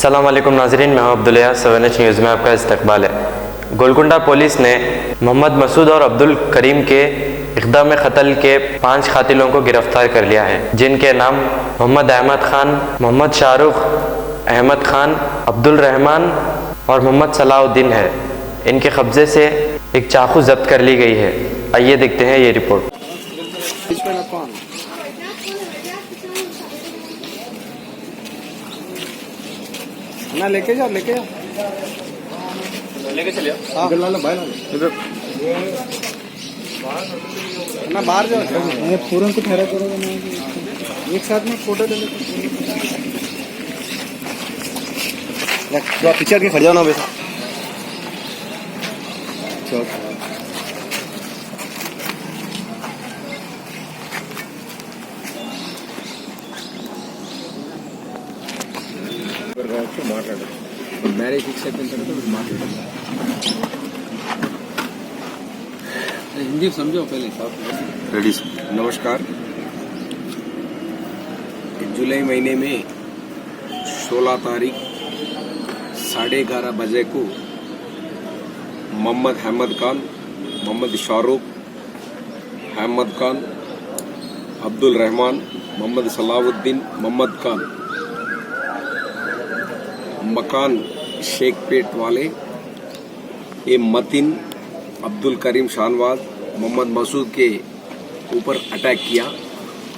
अस्सलाम वालेकुम नाज़रीन, मैं अब्दुल्ला। 7H न्यूज़ में आपका इस्तकबाल है। गोलकुंडा पुलिस ने मोहम्मद मसूद और अब्दुल करीम के इक़दाम क़त्ल के 5 कातिलों को गिरफ़्तार कर लिया है, जिनके नाम मोहम्मद अहमद ख़ान, मोहम्मद शाहरुख अहमद ख़ान, अब्दुल रहमान और मोहम्मद सलाउद्दीन है। इनके कब्ज़े से एक चाकू जब्त कर ली गई है। आइए देखते हैं ये रिपोर्ट। ना लेके चलिए ना बाहर जाओ पूरन को ठहरा करोगे ना, एक साथ में फोटो ले लेते। पीछे के खड़ जाओ ना वैसा। మ్యారేజ్ ఫిక్స్ అయిపోయిన తర్వాత మాట్లాడదాం। हिंदी समझो पहले साहब। रेडी। नमस्कार। जुलाई महीने में 16 तारीख 11:30 बजे को मोहम्मद अहमद खान, मोहम्मद शाहरुख अहमद खान, अब्दुल रहमान, मोहम्मद सलाउद्दीन मोहम्मद खान, मकान शेखपेट वाले ये मतीन अब्दुल करीम शाहनवाज मोहम्मद मसूद के ऊपर अटैक किया।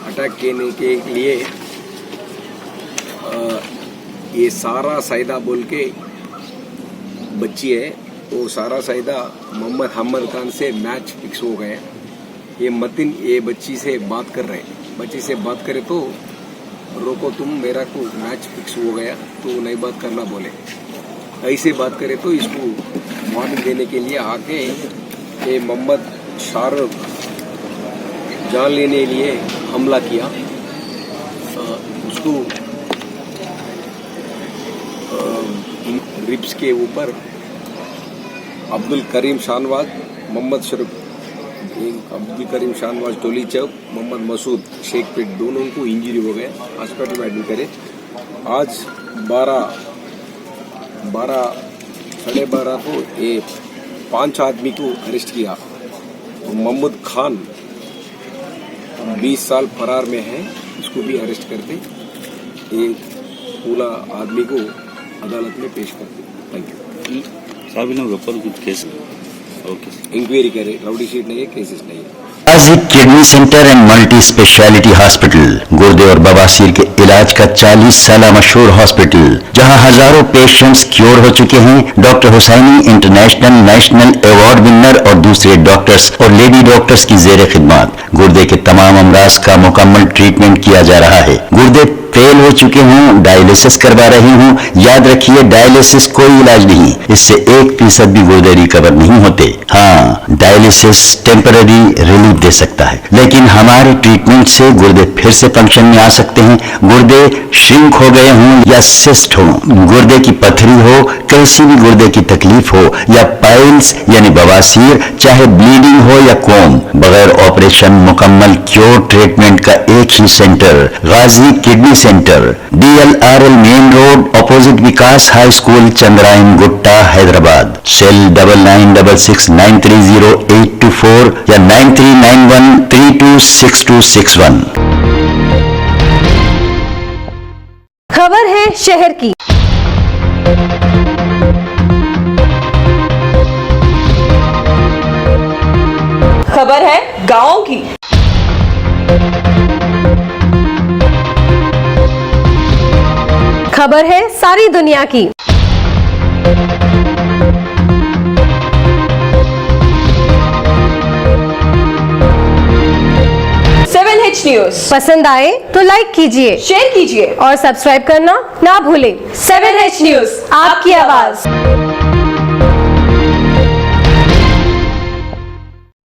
अटैक करने के लिए ये सारा सईदा बोल के बच्ची है, वो सारा सईदा मोहम्मद अहमद खान से मैच फिक्स हो गया। ये मतीन ये बच्ची से बात कर रहे हैं। बच्ची से बात करे तो रोको तुम, मेरा को मैच फिक्स हो गया तो नई बात करना बोले। ऐसे बात करे तो इसको वार्निंग देने के लिए आके ये मोहम्मद शाहरुख जान लेने लिए हमला किया। उसको रिब्स के ऊपर अब्दुल करीम शाहनवाज, मोहम्मद शरीफ, अब्दुल करीम शाहनवाज टोली चौक, मोहम्मद मसूद शेखपेट, दोनों को इंजरी हो गया, हॉस्पिटल में एडमिट करे। आज 12 को ये 5 आदमी को अरेस्ट किया। मोहम्मद खान 20 साल फरार में है, इसको भी अरेस्ट करते, ये पूरा आदमी को अदालत में पेश करते। थैंक यू साहब। कुछ केस इंक्वायरी करे, राउडी शीट नहीं है, केसेस नहीं है। Aajik kidney centre and multi speciality hospital, गुर्दे और बवासीर के इलाज का 40 साल मशहूर हॉस्पिटल, जहां हजारों पेशेंट्स क्योर हो चुके हैं। Doctor Husaini international national award winner और दूसरे डॉक्टर्स और लेडी डॉक्टर्स की जेर खिदमत गुर्दे के तमाम अमराज का मुकम्मल ट्रीटमेंट किया जा रहा है। गुर्दे फेल हो चुके हों, डायलिसिस करवा रही हूँ, याद रखिए डायलिसिस कोई इलाज नहीं, इससे 1% भी गुर्दे रिकवर नहीं होते। हाँ, डायलिसिस टेम्पररी रिलीफ दे सकता है, लेकिन हमारे ट्रीटमेंट से गुर्दे फिर से फंक्शन में आ सकते हैं। गुर्दे श्रिंक हो गए हों या सिस्ट हो, गुर्दे की पथरी हो, कैसी भी गुर्दे की तकलीफ हो, या पाइल्स यानी बवासीर, चाहे ब्लीडिंग हो या कोम, बगैर ऑपरेशन मुकम्मल क्योर ट्रीटमेंट का एक ही centre, Ghazi kidney centre, DLRL main road, opposite Vikas high school, Chandrayan Gutta, Hyderabad. Cell 9966930824 या 9391326261। खबर है शहर की। खबर है गांव की। खबर है सारी दुनिया की। 7H न्यूज़ पसंद आए तो लाइक कीजिए, शेयर कीजिए और सब्सक्राइब करना ना भूलें। 7H न्यूज़, आपकी आवाज।